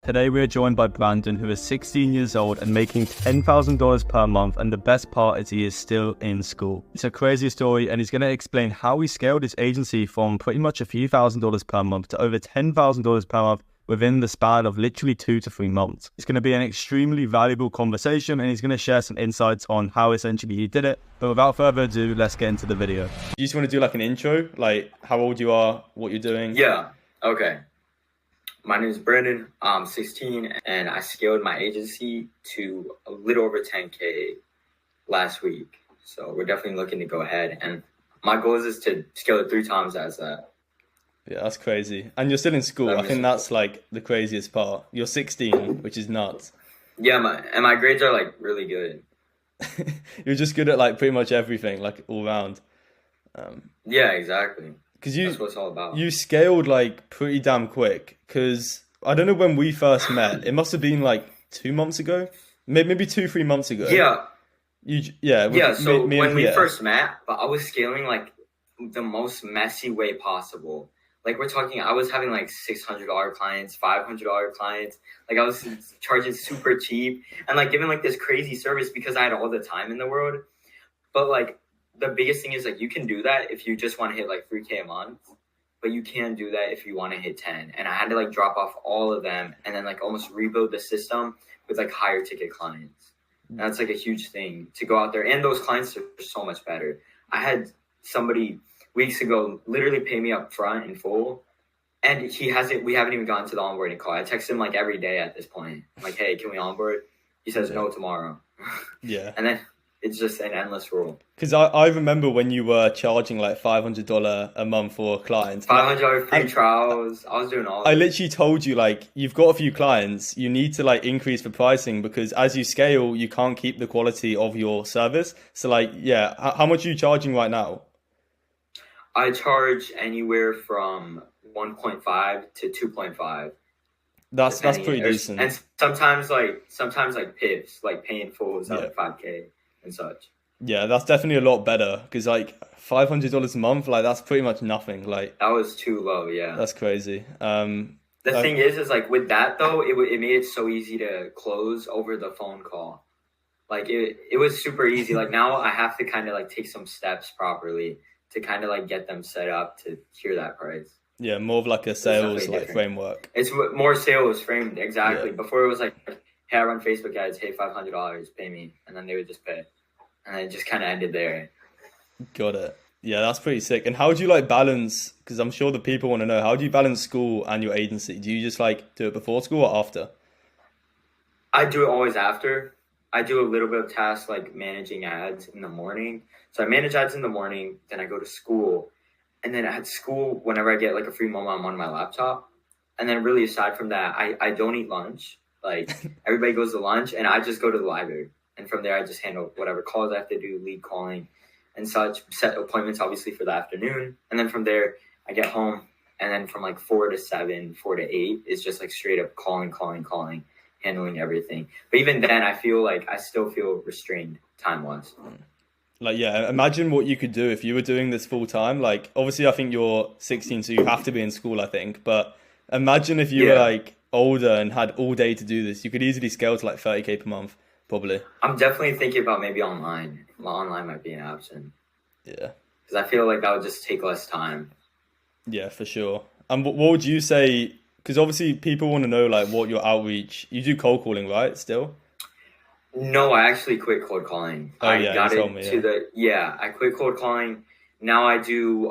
Today we are joined by Brandon, who is 16 years old and making $10,000 per month, and the best part is he is still in school. It's a crazy story, and he's going to explain how he scaled his agency from pretty much a few $1,000s per month to over $10,000 per month within the span of literally 2 to 3 months. It's going to be an extremely valuable conversation, and he's going to share some insights on how essentially he did it. But without further ado, let's get into the video. You just want to do like an intro, like how old you are, what you're doing? Yeah, okay. My name is Brandon. I'm 16 and I scaled my agency to a little over 10K last week. So we're definitely looking to go ahead. And my goal is to scale it 3 times as that. Yeah, that's crazy. And you're still in school. I think that's like the craziest part. You're 16, which is nuts. Yeah, my grades are like really good. You're just good at like pretty much everything, like all round. Yeah, exactly. Because that's what it's all about. You scaled like pretty damn quick. Because I don't know when we first met. It must have been like 2 months ago, maybe 2-3 months ago. Yeah. So when we first met, but I was scaling like the most messy way possible. Like we're talking, I was having like $600 clients, $500 clients. Like I was charging super cheap and like giving like this crazy service because I had all the time in the world. But like the biggest thing is like you can do that if you just want to hit like 3K a month, but you can't do that if you want to hit 10. And I had to like drop off all of them and then like almost rebuild the system with like higher ticket clients. And that's like a huge thing to go out there. And those clients are so much better. I had somebody weeks ago literally pay me up front in full, and we haven't even gotten to the onboarding call. I text him like every day at this point. I'm like, hey, can we onboard? He says no tomorrow. Yeah. And then it's just an endless rule. Because I remember when you were charging like $500 a month for a client. $500 free trials. I was doing all I literally told you, like, you've got a few clients, you need to like increase the pricing because as you scale, you can't keep the quality of your service. So like, yeah, how much are you charging right now? I charge anywhere from 1.5 to 2.5. That's pretty decent. And sometimes like pips, like paying fulls out of 5K and such. Yeah, that's definitely a lot better because like $500 a month, like that's pretty much nothing. Like that was too low. Yeah, that's crazy. The thing is like with that though, it made it so easy to close over the phone call. Like it was super easy. Like now I have to kind of like take some steps properly to kind of like get them set up to hear that price. Yeah, more of like a sales like framework. It's more sales framed, exactly. Yeah. Before it was like, hey, I run Facebook ads, hey, $500, pay me. And then they would just pay. And it just kind of ended there. Got it. Yeah, that's pretty sick. And how do you like balance, because I'm sure the people want to know, how do you balance school and your agency? Do you just like do it before school or after? I do it always after. I do a little bit of tasks like managing ads in the morning. So I manage ads in the morning, then I go to school. And then at school, whenever I get like a free moment, I'm on my laptop. And then really aside from that, I don't eat lunch. Like everybody goes to lunch and I just go to the library. And from there, I just handle whatever calls I have to do, lead calling and such, set appointments obviously for the afternoon. And then from there, I get home. And then from like 4 to 7, 4 to 8 is just like straight up calling, handling everything. But even then, I feel like I still feel restrained time-wise. Like, yeah, imagine what you could do if you were doing this full time. Like, obviously, I think you're 16, so you have to be in school, I think. But imagine if you were like older and had all day to do this. You could easily scale to like 30K per month, probably. I'm definitely thinking about maybe online. Well, online might be an option. Yeah. Because I feel like that would just take less time. Yeah, for sure. And what would you say? Because obviously people want to know like what your outreach. You do cold calling, right? Still. No, I actually quit cold calling. Oh, yeah, I quit cold calling. Now I do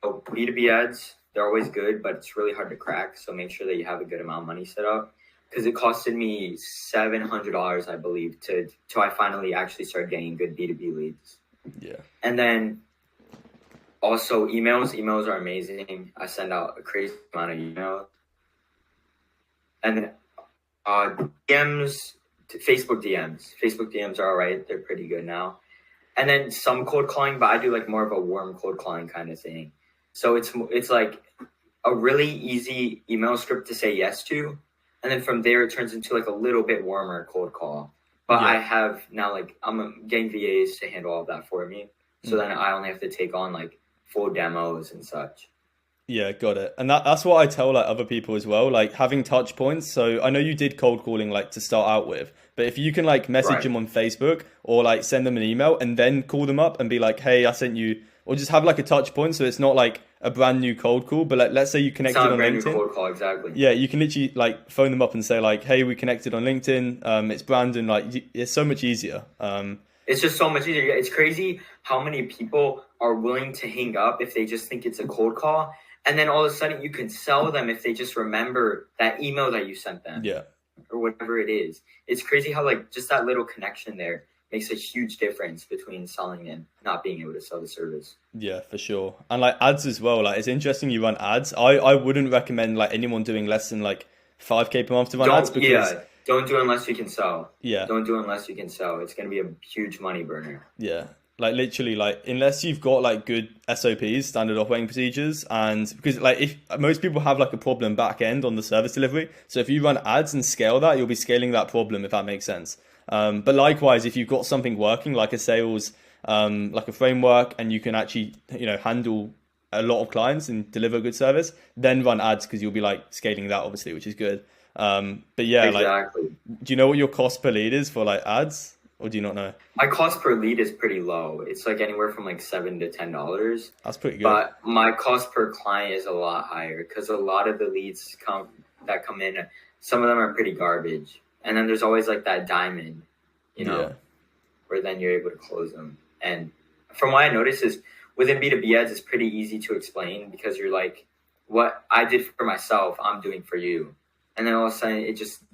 B2B ads. They're always good, but it's really hard to crack. So make sure that you have a good amount of money set up. Because it costed me $700, I believe, till I finally actually started getting good B2B leads. Yeah. And then also emails. Emails are amazing. I send out a crazy amount of emails. And then DMs. Facebook DMs are all right. They're pretty good now. And then some cold calling, but I do like more of a warm cold calling kind of thing. So it's like a really easy email script to say yes to. And then from there, it turns into like a little bit warmer cold call. But I have now like, I'm getting VAs to handle all of that for me. So then I only have to take on like full demos and such. Yeah, got it. And that's what I tell like other people as well, like having touch points. So I know you did cold calling like to start out with, but if you can like message Right. them on Facebook or like send them an email and then call them up and be like, "Hey, I sent you," or just have like a touch point so it's not like a brand new cold call, but like let's say you It's connected not a on brand new LinkedIn. cold call, exactly. Yeah, you can literally like phone them up and say like, "Hey, we connected on LinkedIn. It's Brandon." Like it's so much easier. It's just so much easier. It's crazy how many people are willing to hang up if they just think it's a cold call. And then all of a sudden you can sell them if they just remember that email that you sent them Yeah. or whatever it is. It's crazy how like just that little connection there makes a huge difference between selling and not being able to sell the service. Yeah, for sure. And like ads as well. Like it's interesting you run ads. I wouldn't recommend like anyone doing less than like 5K per month to run ads because don't do it unless you can sell. Yeah. Don't do it unless you can sell. It's going to be a huge money burner. Yeah. Like literally like unless you've got like good SOPs, standard operating procedures, and because like if most people have like a problem back end on the service delivery. So if you run ads and scale that, you'll be scaling that problem if that makes sense. But likewise, if you've got something working like a sales, like a framework, and you can actually, handle a lot of clients and deliver good service, then run ads because you'll be like scaling that obviously, which is good. But yeah, exactly. Like, do you know what your cost per lead is for like ads, or do you not know? My cost per lead is pretty low. It's like anywhere from like $7 to $10. That's pretty good. But my cost per client is a lot higher because a lot of the leads come in. Some of them are pretty garbage. And then there's always like that diamond, where then you're able to close them. And from what I noticed is within B2B ads, it's pretty easy to explain because you're like, what I did for myself, I'm doing for you. And then all of a sudden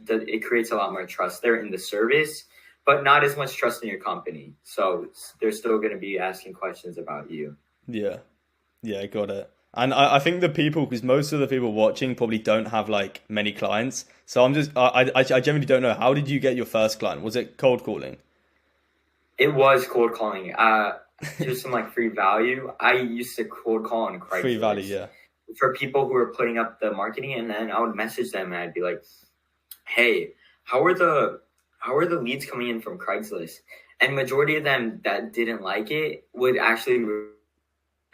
it creates a lot more trust there in the service, but not as much trust in your company. So they're still going to be asking questions about you. Yeah. Yeah, got it. And I think the people, because most of the people watching probably don't have like many clients. So I generally don't know. How did you get your first client? Was it cold calling? It was cold calling. Just some like free value. I used to cold call on Craigslist. Free value, yeah. For people who were putting up the marketing, and then I would message them and I'd be like, "Hey, how are the leads coming in from Craigslist?" And majority of them that didn't like it would actually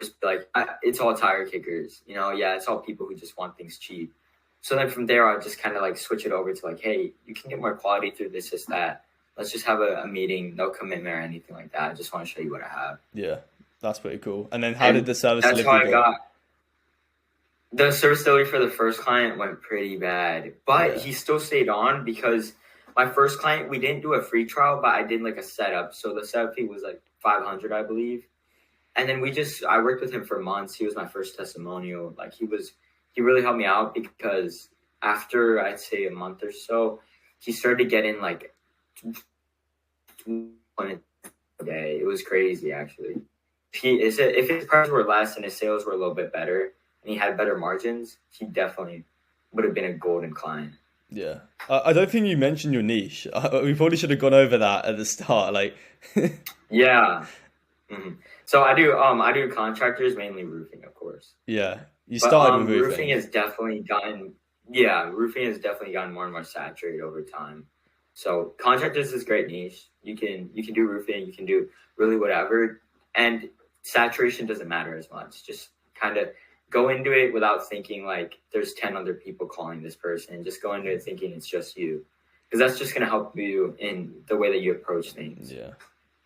just be like, "It's all tire kickers, it's all people who just want things cheap." So then from there, I'd just kind of like switch it over to like, "Hey, you can get more quality through this, that. Let's just have a meeting, no commitment or anything like that. I just want to show you what I have." Yeah, that's pretty cool. And then how did the service delivery go? That's how I got. The service delivery for the first client went pretty bad, but he still stayed on because my first client, we didn't do a free trial, but I did like a setup. So the setup fee was like $500, I believe. And then I worked with him for months. He was my first testimonial. Like he really helped me out because after I'd say a month or so, he started getting like a day. It was crazy actually. If his prices were less and his sales were a little bit better and he had better margins, he definitely would have been a golden client. Yeah. I don't think you mentioned your niche. We probably should have gone over that at the start. Like, yeah. Mm-hmm. So I do contractors, mainly roofing, of course. Yeah. You started with roofing. Roofing has definitely gotten more and more saturated over time. So contractors is a great niche. You can do roofing, you can do really whatever. And saturation doesn't matter as much. Just kind of go into it without thinking like there's 10 other people calling this person. Just go into it thinking it's just you. Because that's just going to help you in the way that you approach things. Yeah.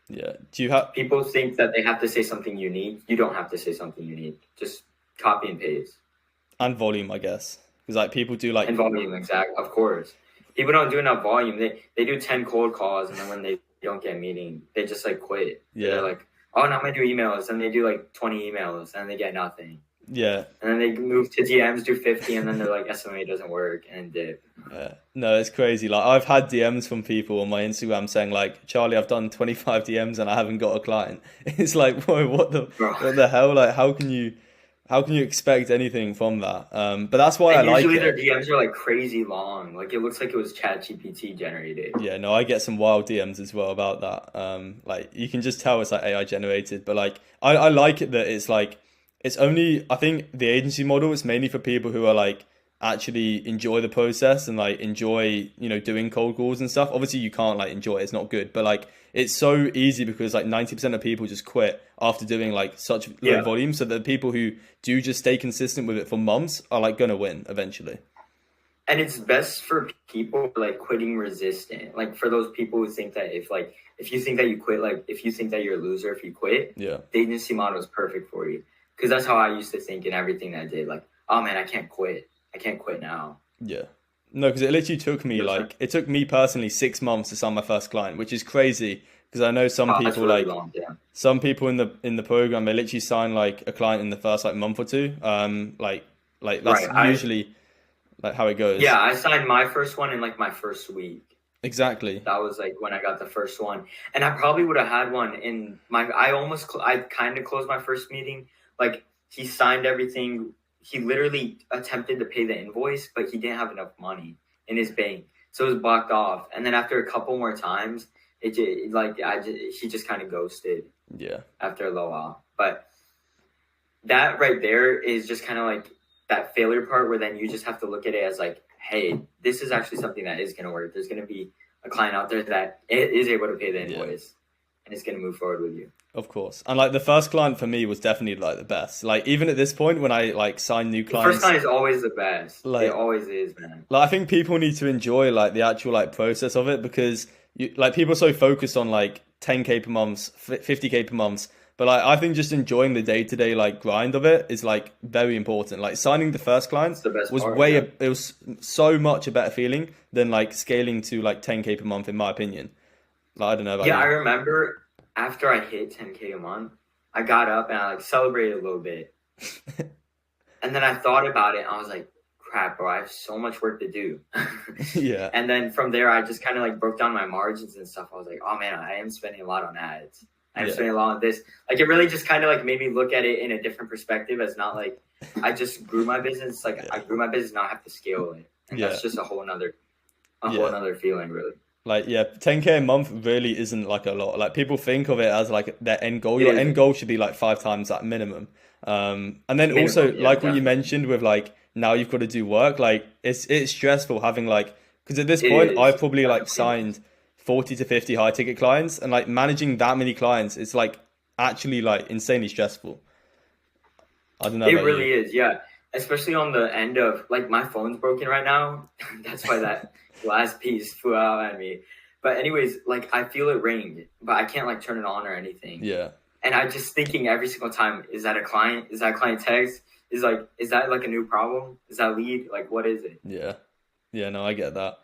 Yeah. Do you have people think that they have to say something unique? You don't have to say something unique. Just copy and paste. And volume, I guess. Because like people do like and volume, exactly. Of course. People don't do enough volume. They do 10 cold calls and then when they don't get a meeting, they just like quit. Yeah. They're like, "Oh, now I'm gonna do emails," and they do like 20 emails and they get nothing. Yeah. And then they move to DMs, do 50, and then they're like, SMA doesn't work, and dip. Yeah. No, it's crazy. Like I've had DMs from people on my Instagram saying like, "Charlie, I've done 25 DMs and I haven't got a client." It's like, whoa, what the hell? Like, how can you expect anything from that? But that's why I like it. Usually their DMs are like crazy long. Like it looks like it was ChatGPT generated. Yeah, no, I get some wild DMs as well about that. Like you can just tell it's like AI generated, but like I like it that it's like it's only, I think the agency model is mainly for people who are like actually enjoy the process and like enjoy, doing cold calls and stuff. Obviously you can't like enjoy it, it's not good, but like it's so easy because like 90% of people just quit after doing like such low volume, so that the people who do just stay consistent with it for months are like going to win eventually. And it's best for people like quitting resistant, like for those people who think that if you think that you quit, like if you think that you're a loser if you quit, the agency model is perfect for you. Because that's how I used to think in everything that I did. Like, oh man, I can't quit now. Yeah. No, because it literally took me it took me personally 6 months to sign my first client, which is crazy. Because I know some people really some people in the program, they literally sign like a client in the first like month or two. Like that's usually like how it goes. Yeah, I signed my first one in like my first week. Exactly. That was like when I got the first one, and I probably would have had one in my. I kind of closed my first meeting. Like he signed everything. He literally attempted to pay the invoice, but he didn't have enough money in his bank, so it was blocked off. And then after a couple more times, he just kind of ghosted. Yeah. After a little while, but that right there is just kind of like that failure part where then you just have to look at it as like, hey, this is actually something that is going to work. There's going to be a client out there that is able to pay the invoice and it's going to move forward with you. Of course. And like the first client for me was definitely like the best. Like even at this point when I like sign new clients. The first client is always the best. Like, it always is, man. Like I think people need to enjoy like the actual like process of it, because like people are so focused on like 10K per month, 50K per month. But like I think just enjoying the day-to-day like grind of it is like very important. Like signing the first client was it was so much a better feeling than like scaling to like 10K per month in my opinion. Like I don't know about you. I remember after I hit 10K a month, I got up and I like celebrated a little bit. And then I thought about it and I was like, crap, bro, I have so much work to do. Yeah. And then from there I just kind of like broke down my margins and stuff. I was like, oh man, I am spending a lot on ads. I'm spending a lot on this. Like it really just kind of like made me look at it in a different perspective, as not like I just grew my business. Like I grew my business, now I have to scale it. And that's just a whole nother feeling really. Like 10K a month really isn't like a lot. Like people think of it as like their end goal. Your end goal should be like 5 times that minimum. And then also like definitely. What you mentioned with like now you've got to do work. Like it's stressful having like, because at this point I probably like signed 40 to 50 high ticket clients, and like managing that many clients is like actually like insanely stressful. I don't know. It really is, yeah. Especially on the end of like my phone's broken right now. That's why that last piece flew out at me. But anyways, like I feel it ring, but I can't like turn it on or anything. Yeah. And I just thinking every single time, is that a client? Is that a client text? Is that like a new problem? Is that a lead? Like what is it? Yeah. Yeah, no, I get that.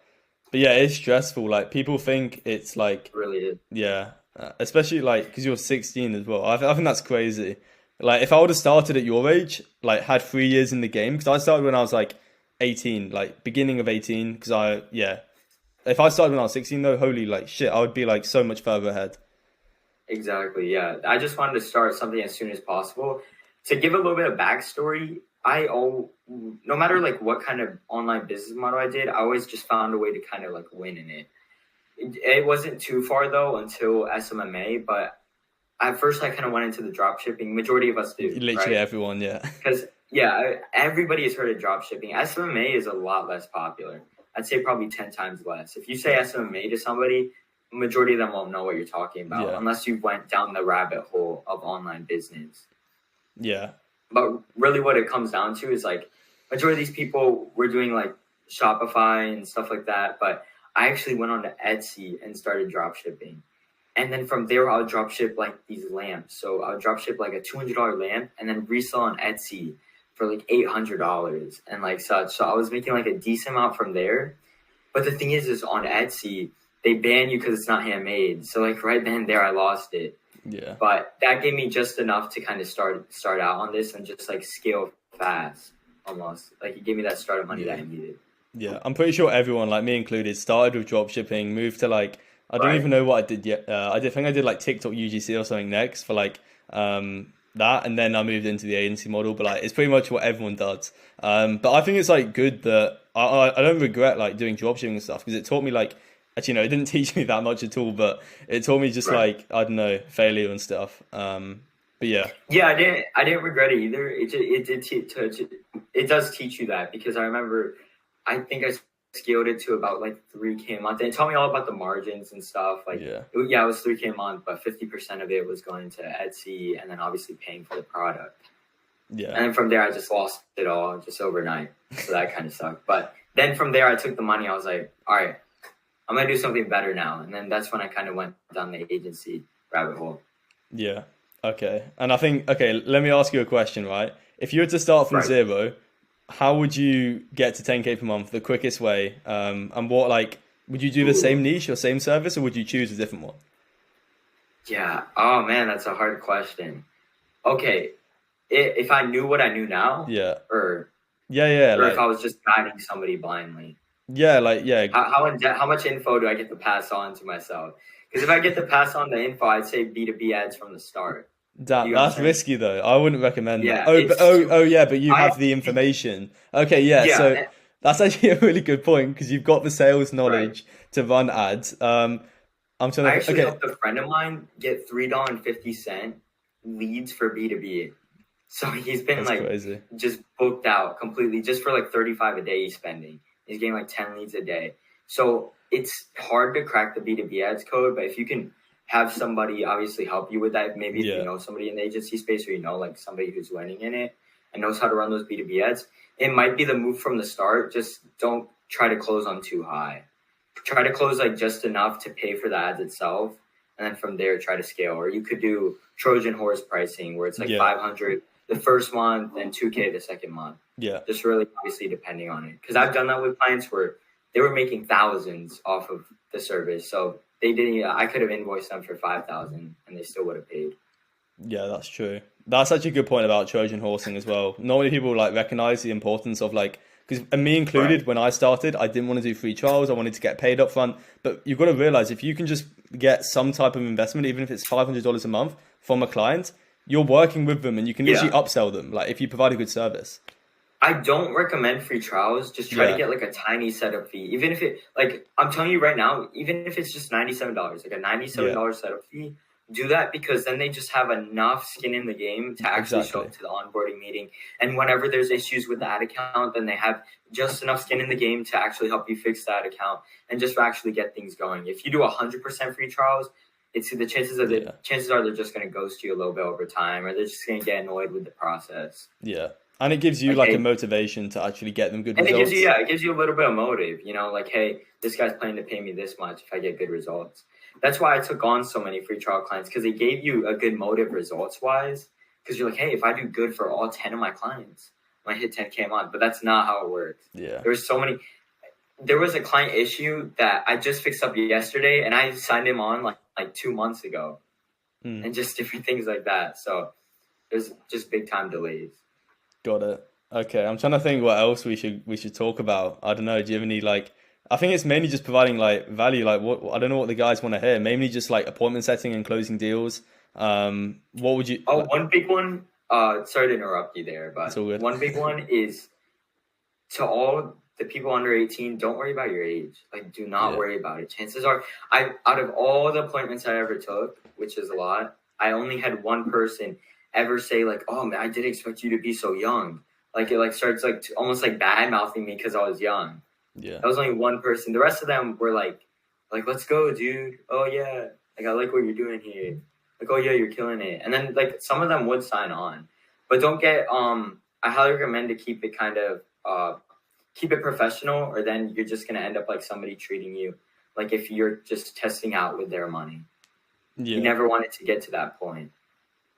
But yeah, it's stressful. Like people think it's like it really is. Yeah, especially like because you're 16 as well. I think that's crazy. Like if I would have started at your age, like had 3 years in the game, because I started when I was like 18, like beginning of 18. Because if I started when I was 16 though, holy like shit, I would be like so much further ahead. Exactly. Yeah, I just wanted to start something as soon as possible. To give a little bit of backstory, no matter like what kind of online business model I did, I always just found a way to kind of like win in it. It wasn't too far though until SMMA, but at first I kind of went into the drop shipping. Majority of us do. Literally everyone, yeah. Because everybody has heard of drop shipping. SMMA is a lot less popular. I'd say probably 10 times less. If you say SMMA to somebody, majority of them won't know what you're talking about unless you went down the rabbit hole of online business. Yeah. But really what it comes down to is like majority of these people were doing like Shopify and stuff like that. But I actually went on to Etsy and started drop shipping. And then from there, I would drop ship like these lamps. So I would drop ship like a $200 lamp and then resell on Etsy for like $800 and like such. So I was making like a decent amount from there. But the thing is on Etsy, they ban you because it's not handmade. So like right then and there, I lost it. Yeah. But that gave me just enough to kind of start out on this and just like scale fast almost. Like it gave me that start of money that I needed. Yeah, I'm pretty sure everyone, like me included, started with drop shipping, moved to like, I don't even know what I did yet. I think I did like TikTok UGC or something next for like that, and then I moved into the agency model. But like it's pretty much what everyone does. But I think it's like good that I don't regret like doing drop shipping and stuff, because it taught me like, actually no, it didn't teach me that much at all, but it taught me just like, I don't know, failure and stuff. But yeah. Yeah, I didn't regret it either. It does teach you that, because I remember, I think I scaled it to about like 3K a month. And tell me all about the margins and stuff. Like, it was 3K a month, but 50% of it was going to Etsy and then obviously paying for the product. Yeah. And then from there, I just lost it all just overnight. So that kind of sucked. But then from there, I took the money. I was like, all right, I'm going to do something better now. And then that's when I kind of went down the agency rabbit hole. Yeah. Okay. And I think, let me ask you a question, right? If you were to start from zero, how would you get to 10K per month the quickest way? And what, like, would you do the same niche or same service, or would you choose a different one? Yeah. Oh, man, that's a hard question. Okay. If I knew what I knew now, or like, if I was just guiding somebody blindly, How much info do I get to pass on to myself? Because if I get to pass on the info, I'd say B2B ads from the start. That's risky though. I wouldn't recommend that. But you have the information. Okay, so that's actually a really good point because you've got the sales knowledge to run ads. I actually helped a friend of mine get $3.50 leads for B2B. So he's been crazy. Just booked out completely just for like 35 a day he's spending. He's getting like 10 leads a day. So it's hard to crack the B2B ads code, but if you can have somebody obviously help you with that, maybe if you know somebody in the agency space or you know like somebody who's winning in it and knows how to run those B2B ads, it might be the move from the start. Just don't try to close on too high. Try to close like just enough to pay for the ads itself. And then from there, try to scale. Or you could do Trojan horse pricing where it's like 500 the first month and 2K the second month. Yeah. Just really obviously depending on it. Because I've done that with clients where they were making thousands off of the service. So they didn't, I could have invoiced them for 5,000 and they still would have paid. Yeah, that's true. That's actually a good point about Trojan horsing as well. Not many people like recognize the importance of like, because me included, when I started, I didn't want to do free trials. I wanted to get paid up front. But you've got to realize if you can just get some type of investment, even if it's $500 a month from a client, you're working with them and you can literally upsell them. Like if you provide a good service. I don't recommend free trials. Just try to get like a tiny setup fee. Even if it, like, I'm telling you right now, even if it's just $97, like a $97 setup fee, do that because then they just have enough skin in the game to actually show up to the onboarding meeting. And whenever there's issues with the ad account, then they have just enough skin in the game to actually help you fix that account and just actually get things going. If you do 100% free trials, it's the chances are they're just going to ghost you a little bit over time, or they're just going to get annoyed with the process. Yeah. And it gives you like a motivation to actually get them good results. And it gives you a little bit of motive, you know, like, hey, this guy's planning to pay me this much if I get good results. That's why I took on so many free trial clients, because they gave you a good motive results wise. Because you're like, hey, if I do good for all 10 of my clients, I might hit 10K a month. But that's not how it works. Yeah. There was a client issue that I just fixed up yesterday, and I signed him on like 2 months ago, and just different things like that. So there's just big time delays. Got it. Okay, I'm trying to think what else we should talk about. I don't know. Do you have any like? I think it's mainly just providing like value. Like what I don't know what the guys want to hear. Mainly just like appointment setting and closing deals. What would you? Oh, one big one. Sorry to interrupt you there, but one big one is to all the people under 18. Don't worry about your age. Like, do not worry about it. Chances are, out of all the appointments I ever took, which is a lot, I only had one person ever say like, "Oh man, I didn't expect you to be so young." Like it like starts like almost like bad mouthing me because I was young. Yeah, that was only one person. The rest of them were like, "Let's go, dude. Oh yeah, like I like what you're doing here. Like, oh yeah, you're killing it." And then like some of them would sign on, but don't get. I highly recommend to keep it kind of keep it professional, or then you're just gonna end up like somebody treating you like if you're just testing out with their money. Yeah. You never want it to get to that point.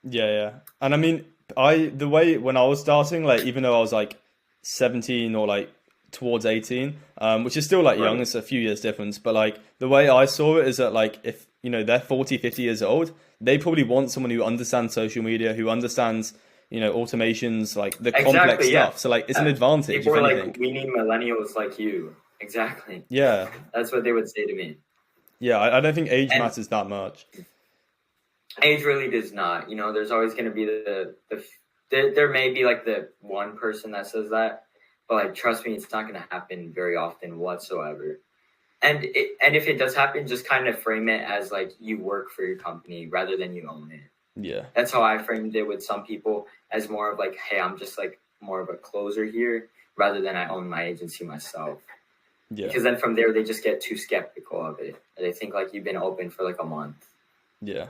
Yeah. And I mean, the way when I was starting, like even though I was like 17 or like towards 18, which is still like young, it's a few years difference, but like the way I saw it is that like if you know they're 40, 50 years old, they probably want someone who understands social media, who understands automations, like the complex stuff. So like it's an advantage. People are like, we need millennials like you. Exactly. Yeah. That's what they would say to me. Yeah, I don't think age matters that much. Age really does not. There's always going to be there may be like the one person that says that, but like trust me, it's not going to happen very often whatsoever. And if it does happen, just kind of frame it as like you work for your company rather than you own it. Yeah, that's how I framed it with some people, as more of like, hey, I'm just like more of a closer here rather than I own my agency myself. Yeah. Because then from there, they just get too skeptical of it. They think like you've been open for like a month. Yeah.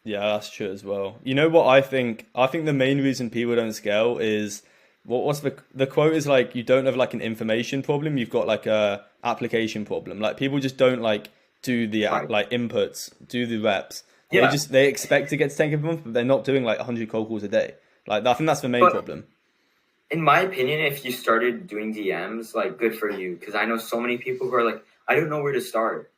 Yeah, that's true as well. You know what I think? I think the main reason people don't scale is what's the quote is like, you don't have like an information problem, you've got like a application problem. Like people just don't like do the Right. like inputs, do the reps. Yeah. They expect to get to 10K per month, but they're not doing like 100 cold calls a day. Like I think that's the main problem. In my opinion, if you started doing DMs, like good for you, because I know so many people who are like, I don't know where to start.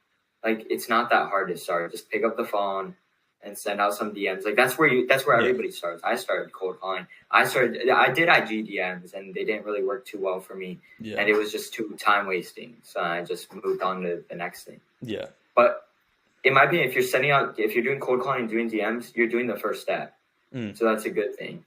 Like it's not that hard to start. Just pick up the phone and send out some DMs. Like that's where everybody starts. I started cold calling. I did IG DMs and they didn't really work too well for me. Yeah. And it was just too time wasting. So I just moved on to the next thing. Yeah. But in my opinion, if you're doing cold calling and doing DMs, you're doing the first step. So that's a good thing.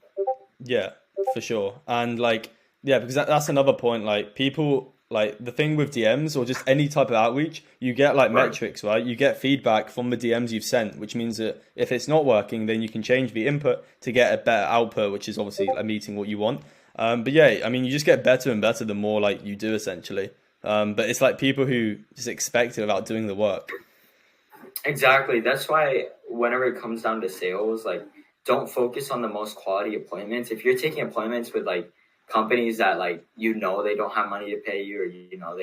Yeah, for sure. And like, yeah, because that's another point. Like people, like the thing with DMs or just any type of outreach, you get like metrics, right? You get feedback from the DMs you've sent, which means that if it's not working, then you can change the input to get a better output, which is obviously like meeting what you want. But yeah, I mean, you just get better and better the more like you do essentially. But it's like people who just expect it without doing the work. Exactly. That's why whenever it comes down to sales, like don't focus on the most quality appointments. If you're taking appointments with like companies that like they don't have money to pay you, or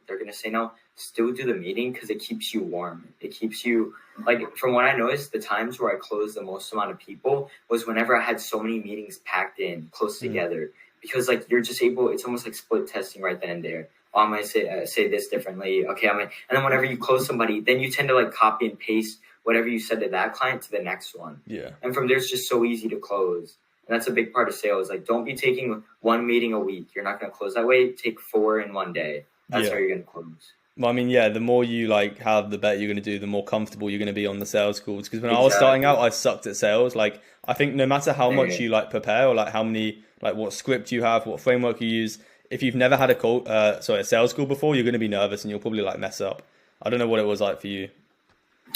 they're gonna say no, still do the meeting because it keeps you warm. It keeps you like, from what I noticed, the times where I closed the most amount of people was whenever I had so many meetings packed in close together, because like you're just able, it's almost like split testing right then and there. Oh, I'm gonna say this differently. Okay, and then whenever you close somebody, then you tend to like copy and paste whatever you said to that client to the next one. Yeah. And from there, it's just so easy to close. And that's a big part of sales. Like, don't be taking one meeting a week. You're not going to close that way. Take 4 in one day. That's how you're going to close. Well, I mean, yeah, the more you like have, the better you're going to do, the more comfortable you're going to be on the sales calls. Because when I was starting out, I sucked at sales. Like, I think no matter how much you like prepare, or like how many, like what script you have, what framework you use, if you've never had a sales call before, you're going to be nervous and you'll probably like mess up. I don't know what it was like for you.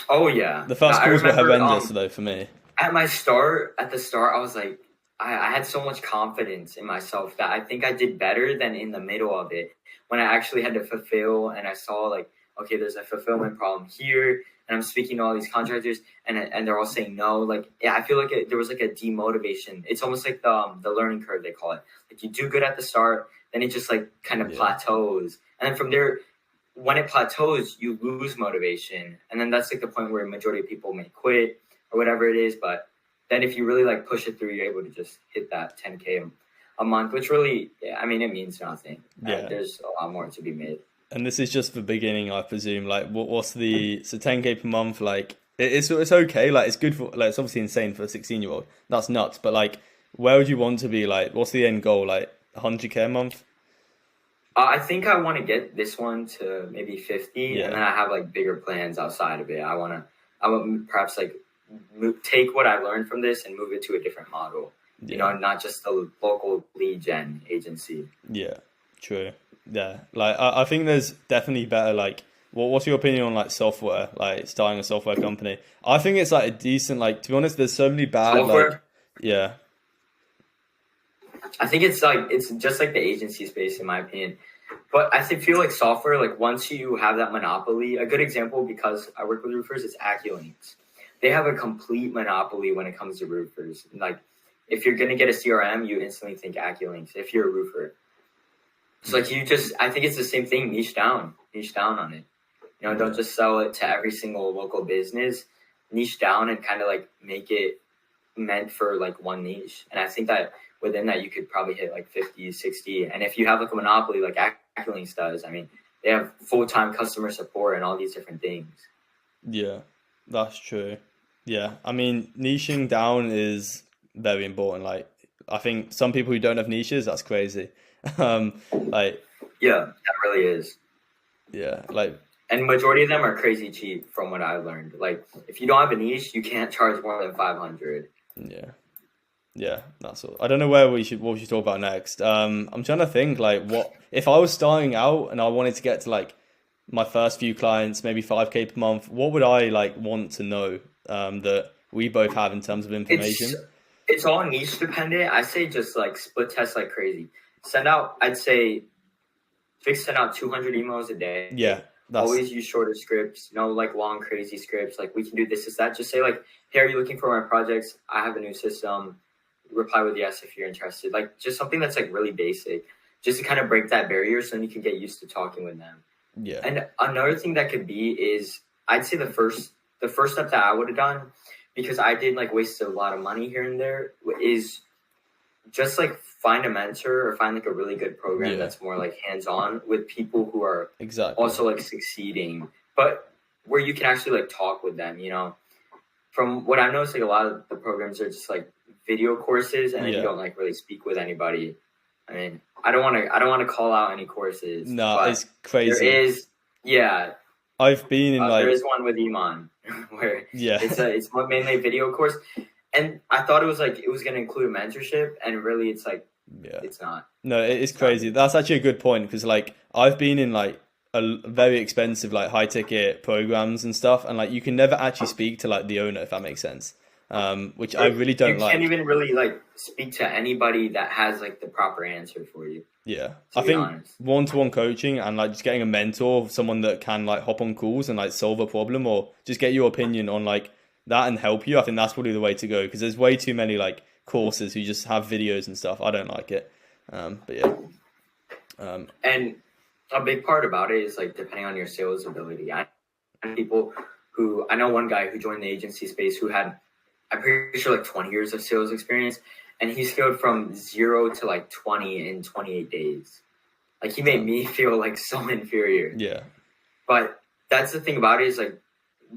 Oh yeah, the first calls were horrendous though for me. At the start, I was like, I had so much confidence in myself that I think I did better than in the middle of it, when I actually had to fulfill, and I saw like, okay, there's a fulfillment problem here, and I'm speaking to all these contractors, and they're all saying no. Like, yeah, I feel like there was like a demotivation. It's almost like the learning curve, they call it. Like, you do good at the start, then it just like kind of plateaus, and then from there, when it plateaus, you lose motivation, and then that's like the point where a majority of people may quit or whatever it is. But then if you really like push it through, you're able to just hit that 10K a month, which really, I mean, it means nothing. Yeah. There's a lot more to be made. And this is just the beginning, I presume. Like, what's the 10K per month? Like, it's okay. Like, it's good for, like, it's obviously insane for a 16-year-old. That's nuts. But like, where would you want to be? Like, what's the end goal? Like 100K a month? I think I want to get this one to maybe 50, and then I have like bigger plans outside of it. I want perhaps like take what I learned from this and move it to a different model. You know, not just the local lead gen agency. Yeah, true. Yeah, like I think there's definitely better. Like, what's your opinion on like software? Like starting a software company. I think it's like a decent. Like, to be honest, there's so many bad. Software? Like, yeah. I think it's just like the agency space, in my opinion. But I feel like software, like once you have that monopoly, a good example, because I work with roofers, is AccuLinks. They have a complete monopoly when it comes to roofers. Like, if you're going to get a CRM, you instantly think AccuLinks if you're a roofer. So like I think it's the same thing, niche down on it. You know, don't just sell it to every single local business. Niche down and kind of like make it meant for like one niche. And I think that within that, you could probably hit like 50, 60. And if you have like a monopoly like AccuLinks does, I mean, they have full-time customer support and all these different things. Yeah, that's true. Yeah, I mean, niching down is very important. Like, I think some people who don't have niches, that's crazy. Like, yeah, that really is. Yeah, like, and majority of them are crazy cheap from what I've learned. Like, if you don't have a niche, you can't charge more than 500. Yeah, that's all. I don't know what we should talk about next. I'm trying to think, like, what if I was starting out and I wanted to get to like my first few clients, maybe 5K per month, what would I like want to know that we both have in terms of information? It's all niche dependent. I say just like split test like crazy. Send out, I'd say fix send out 200 emails a day. Yeah. Always use shorter scripts, no like long crazy scripts. Like we can do this, is that. Just say like, hey, are you looking for my projects? I have a new system. Reply with yes if you're interested. Like just something that's like really basic, just to kind of break that barrier so then you can get used to talking with them. Yeah. And another thing that could be is, I'd say the first step that I would have done, because I did like waste a lot of money here and there, is just like find a mentor or find like a really good program that's more like hands-on with people who are also like succeeding, but where you can actually like talk with them, you know. From what I've noticed, like a lot of the programs are just like video courses, and then you don't like really speak with anybody. I mean, I don't want to call out any courses. No, it's crazy. There is, I've been in like, there is one with Iman where it's mainly a video course, and I thought it was going to include mentorship, and really it's like it's not. No, it is crazy. That's actually a good point, because like I've been in like a very expensive like high ticket programs and stuff, and like you can never actually speak to like the owner, if that makes sense. Which I really don't like. You can't even really like speak to anybody that has like the proper answer for you. Yeah, I think one-to-one coaching and like just getting a mentor, someone that can like hop on calls and like solve a problem, or just get your opinion on like that and help you. I think that's probably the way to go, because there's way too many like courses who just have videos and stuff. I don't like it. But yeah. And a big part about it is like depending on your sales ability. I know one guy who joined the agency space who had, I'm pretty sure, like 20 years of sales experience, and he scaled from 0 to like 20 in 28 days. Like he made me feel like so inferior. Yeah. But that's the thing about it, is like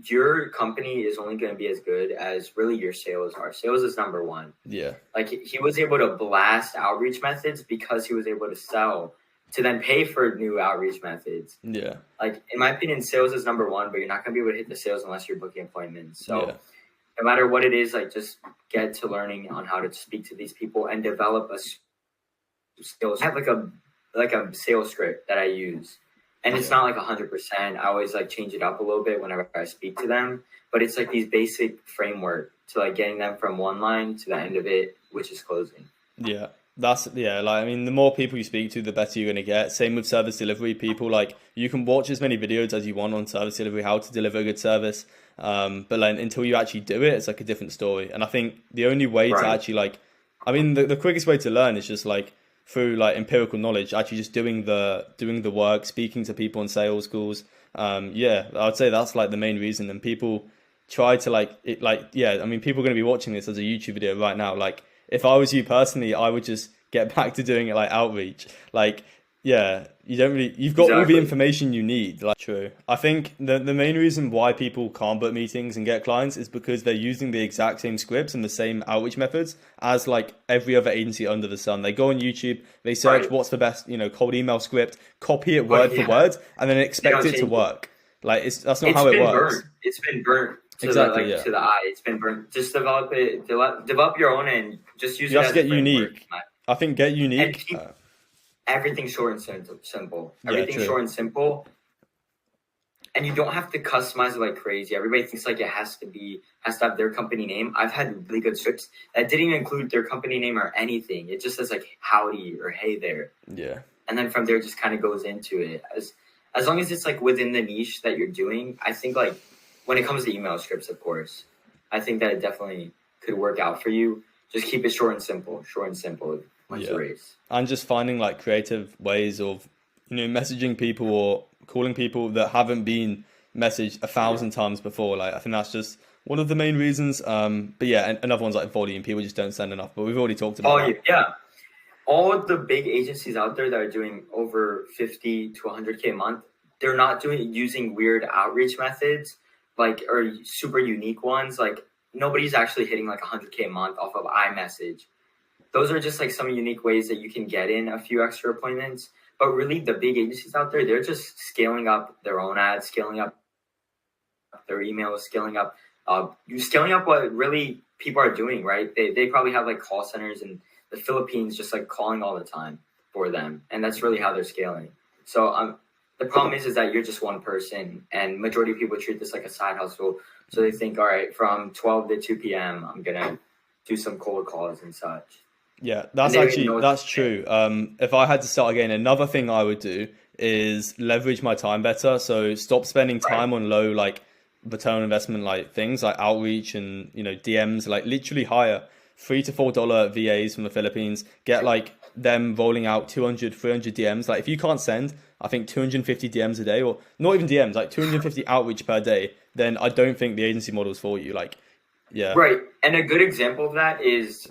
your company is only going to be as good as really your sales are. Sales is number one. Yeah. Like he was able to blast outreach methods because he was able to sell to then pay for new outreach methods. Yeah. Like in my opinion, sales is number one, but you're not going to be able to hit the sales unless you're booking appointments. So no matter what it is, like just get to learning on how to speak to these people and develop a skills. I have like a sales script that I use, and it's not like 100%. I always like change it up a little bit whenever I speak to them, but it's like these basic framework to like getting them from one line to the end of it, which is closing. Yeah. Like, I mean, the more people you speak to, the better you're going to get. Same with service delivery. People, like, you can watch as many videos as you want on service delivery, how to deliver a good service. But like, until you actually do it, it's like a different story. And I think the only way to actually like, I mean, the quickest way to learn is just like through like empirical knowledge, actually just doing the work, speaking to people in sales calls. I would say that's like the main reason. And people try to I mean, people are going to be watching this as a YouTube video right now. Like, if I was you personally, I would just get back to doing it like outreach. Like, you've got all the information you need. Like, true. I think the main reason why people can't book meetings and get clients is because they're using the exact same scripts and the same outreach methods as like every other agency under the sun. They go on YouTube, they search what's the best, cold email script, copy it word for word, and then expect it to work. Like, that's not how it works. It's been burnt. To the eye, it's been burnt. Just develop it. Develop your own, and just use it. You have to get unique. I think get unique. And keep everything short and simple. Everything short and simple. And you don't have to customize it like crazy. Everybody thinks like it has to have their company name. I've had really good scripts that didn't even include their company name or anything. It just says like howdy or hey there. Yeah. And then from there, it just kind of goes into it. As long as it's like within the niche that you're doing, I think like. When it comes to email scripts, of course, I think that it definitely could work out for you. Just keep it short and simple. Once you race. And just finding like creative ways of, messaging people or calling people that haven't been messaged 1,000 times before. Like, I think that's just one of the main reasons. But yeah, another one's like volume. People just don't send enough. But we've already talked about volume. Yeah. All of the big agencies out there that are doing over 50 to 100K a month, they're not using weird outreach methods. Like, or super unique ones. Like, nobody's actually hitting like 100K a month off of iMessage. Those are just like some unique ways that you can get in a few extra appointments. But really, the big agencies out there, they're just scaling up their own ads, scaling up their emails, scaling up what really people are doing, right? They probably have like call centers in the Philippines just like calling all the time for them. And that's really how they're scaling. So the problem is that you're just one person, and majority of people treat this like a side hustle. So they think, all right, from 12 to 2 p.m., I'm going to do some cold calls and such. Yeah, that's true. If I had to start again, another thing I would do is leverage my time better. So stop spending time on low like return on investment like things like outreach and DMs. Like literally hire $3 to $4 VAs from the Philippines, get like them rolling out 200 300 DMs. Like if you can't send, I think 250 DMs a day, or not even DMs, like 250 outreach per day, then I don't think the agency model is for you. Like, yeah. Right. And a good example of that is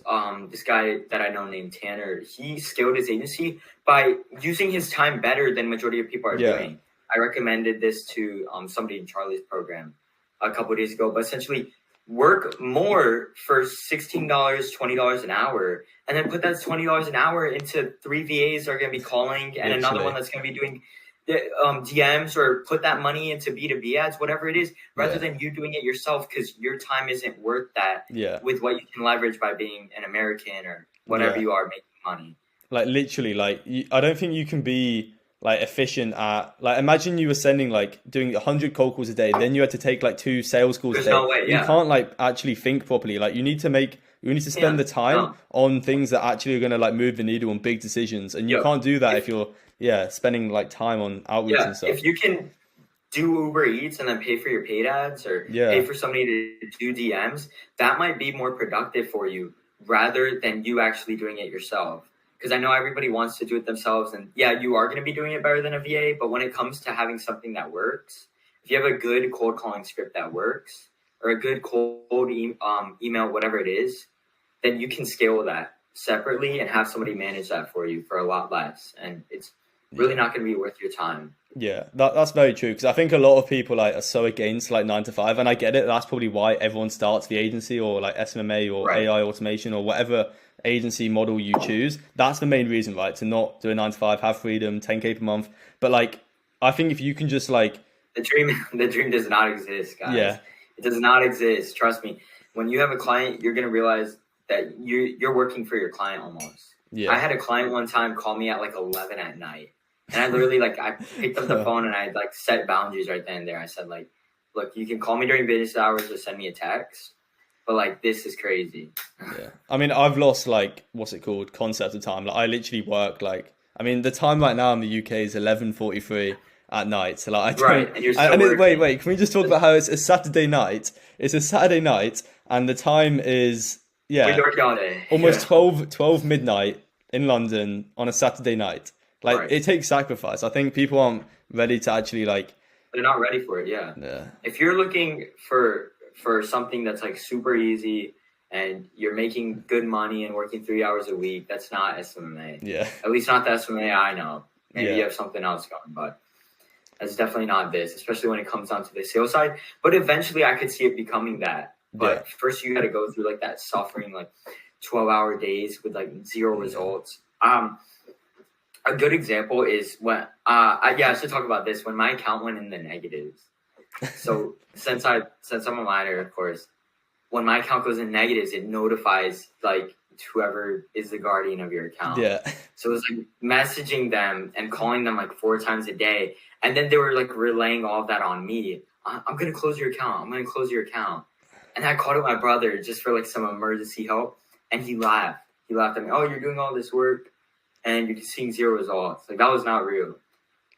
this guy that I know named Tanner. He scaled his agency by using his time better than majority of people are doing. I recommended this to somebody in Charlie's program a couple of days ago, but essentially work more for $16, $20 an hour, and then put that $20 an hour into 3 VAs are going to be calling and another one that's going to be doing the DMs, or put that money into B2B ads, whatever it is, rather than you doing it yourself, because your time isn't worth that with what you can leverage by being an American or whatever you are making money. Like literally, like I don't think you can be like efficient at, like, imagine you were sending like doing 100 cold calls a day, then you had to take like 2 sales calls a day. No way, you can't like actually think properly. Like you need to spend the time on things that actually are going to like move the needle on big decisions, and you can't do that if you're spending like time on outreach and stuff. If you can do Uber Eats and then pay for your paid ads, or pay for somebody to do DMs, that might be more productive for you rather than you actually doing it yourself. Because I know everybody wants to do it themselves, and you are going to be doing it better than a VA. But when it comes to having something that works, if you have a good cold calling script that works, or a good cold email, whatever it is, then you can scale that separately and have somebody manage that for you for a lot less. And it's really not going to be worth your time. Yeah, that's very true. Because I think a lot of people like are so against like 9 to 5, and I get it. That's probably why everyone starts the agency or like SMMA or AI automation or whatever agency model you choose. That's the main reason, right? To not do a 9 to 5, have freedom, 10K per month. But like, I think if you can just like the dream does not exist, guys. Yeah, it does not exist. Trust me. When you have a client, you're gonna realize that you're working for your client almost. Yeah. I had a client one time call me at like 11 at night. And I literally I picked up the phone and I like set boundaries right then and there. I said like, look, you can call me during business hours or send me a text, but like, this is crazy. Yeah. I mean, I've lost like, what's it called? Concept of time. Like I literally work like, I mean, the time right now in the UK is 11:43 at night. So like, I don't, and you're still wait, can we just talk about how it's a Saturday night? It's a Saturday night and the time is, we work all day. Almost 12 midnight in London on a Saturday night. Like it takes sacrifice. I think people aren't ready to actually like. They're not ready for it. Yeah. If you're looking for something that's like super easy and you're making good money and working 3 hours a week, that's not SMMA. Yeah. At least not the SMMA I know. Maybe you have something else going, but that's definitely not this, especially when it comes down to the sales side. But eventually I could see it becoming that. But first you got to go through like that suffering, like 12-hour days with like 0 results. A good example is when I should talk about this, when my account went in the negatives. So since I'm a minor, of course, when my account goes in negatives, it notifies like whoever is the guardian of your account. Yeah. So it was like messaging them and calling them like 4 times a day, and then they were like relaying all of that on me. I'm gonna close your account. I'm gonna close your account. And I called up my brother just for like some emergency help, and he laughed. He laughed at me. Oh, you're doing all this work and you're seeing 0 results. Like, that was not real.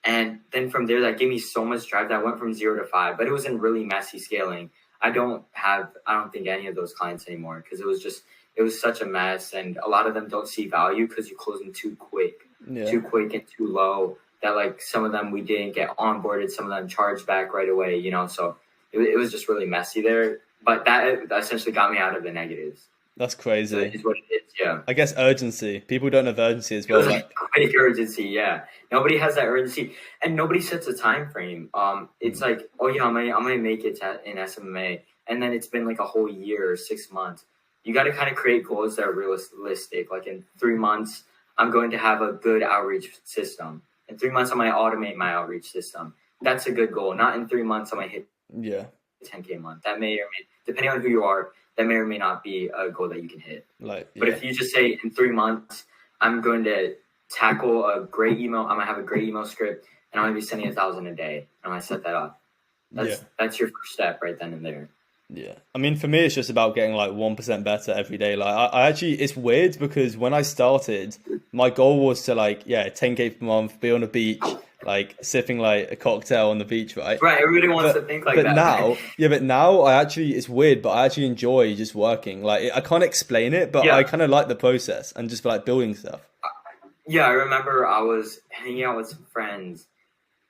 And then from there, that gave me so much drive that I went from 0 to 5. But it was in really messy scaling. I don't think any of those clients anymore, because it was such a mess. And a lot of them don't see value because you close them too quick and too low, that like some of them we didn't get onboarded, some of them charged back right away, so it was just really messy there. But that essentially got me out of the negatives. That's crazy. So that is what it is, yeah. I guess urgency. People don't have urgency as well. It was like quick urgency, yeah. Nobody has that urgency, and nobody sets a time frame. It's like, oh yeah, I'm gonna make it in SMMA, and then it's been like a whole year or 6 months. You got to kind of create goals that are realistic. Like in 3 months, I'm going to have a good outreach system. In 3 months, I'm going to automate my outreach system. That's a good goal. Not in 3 months, I'm going to hit 10K a month. That may or may, depending on who you are, that may or may not be a goal that you can hit. But if you just say in 3 months, I'm going to tackle a great email, I'm going to have a great email script, and I'm going to be sending 1,000 a day. I'm going to set that up. That's your first step right then and there. Yeah. I mean, for me, it's just about getting like 1% better every day. Like I actually, it's weird because when I started, my goal was to like, 10K per month, be on a beach, like sipping like a cocktail on the beach, right? Right. Everybody wants to think like that. But now it's weird, but I actually enjoy just working. Like I can't explain it, but I kind of like the process and just like building stuff. Yeah, I remember I was hanging out with some friends,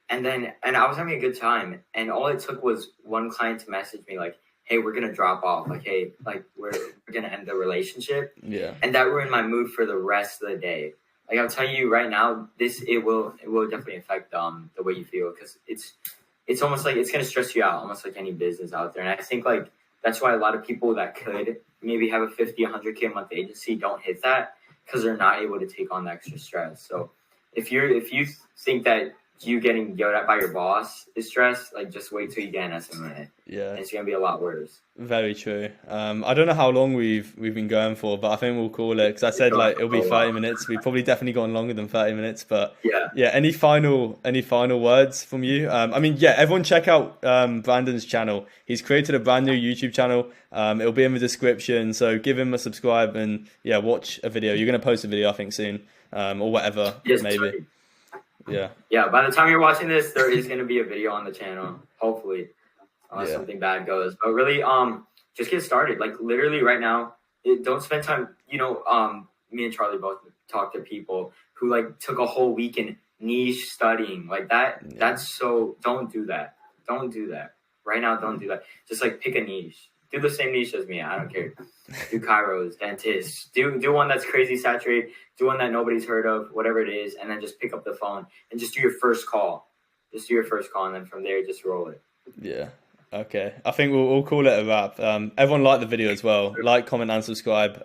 and I was having a good time, and all it took was one client to message me like, "Hey, we're gonna drop off. Like, hey, like we're gonna end the relationship." Yeah. And that ruined my mood for the rest of the day. Like I'm telling you right now, it will definitely affect the way you feel, because it's almost like it's gonna stress you out, almost like any business out there. And I think like that's why a lot of people that could maybe have a 50, 100K a month agency don't hit that, because they're not able to take on the extra stress. So if you think that you getting yelled at by your boss is stress, like just wait till you get an estimate. Yeah, it's gonna be a lot worse. Very true. I don't know how long we've been going for, but I think we'll call it, because I said like it'll be 30 minutes. We've probably definitely gone longer than 30 minutes, but yeah. Any final words from you? I mean, yeah, everyone check out Brandon's channel. He's created a brand new YouTube channel. It'll be in the description, so give him a subscribe and yeah, watch a video. You're gonna post a video, I think, soon, or whatever, maybe. Sorry. Yeah. Yeah. By the time you're watching this, there is gonna be a video on the channel, hopefully. Unless something bad goes, but really, just get started. Like literally right now, don't spend time. You know, me and Charlie both talk to people who like took a whole week in niche studying like that. Yeah. That's so. Don't do that. Don't do that right now. Don't do that. Just like pick a niche. Do the same niche as me. I don't care. Do chiros, dentists. Do one that's crazy saturated. Do one that nobody's heard of. Whatever it is, and then just pick up the phone and just do your first call. Just do your first call, and then from there, just roll it. Yeah. Okay, I think we'll call it a wrap. Everyone like the video as well. Like, comment, and subscribe.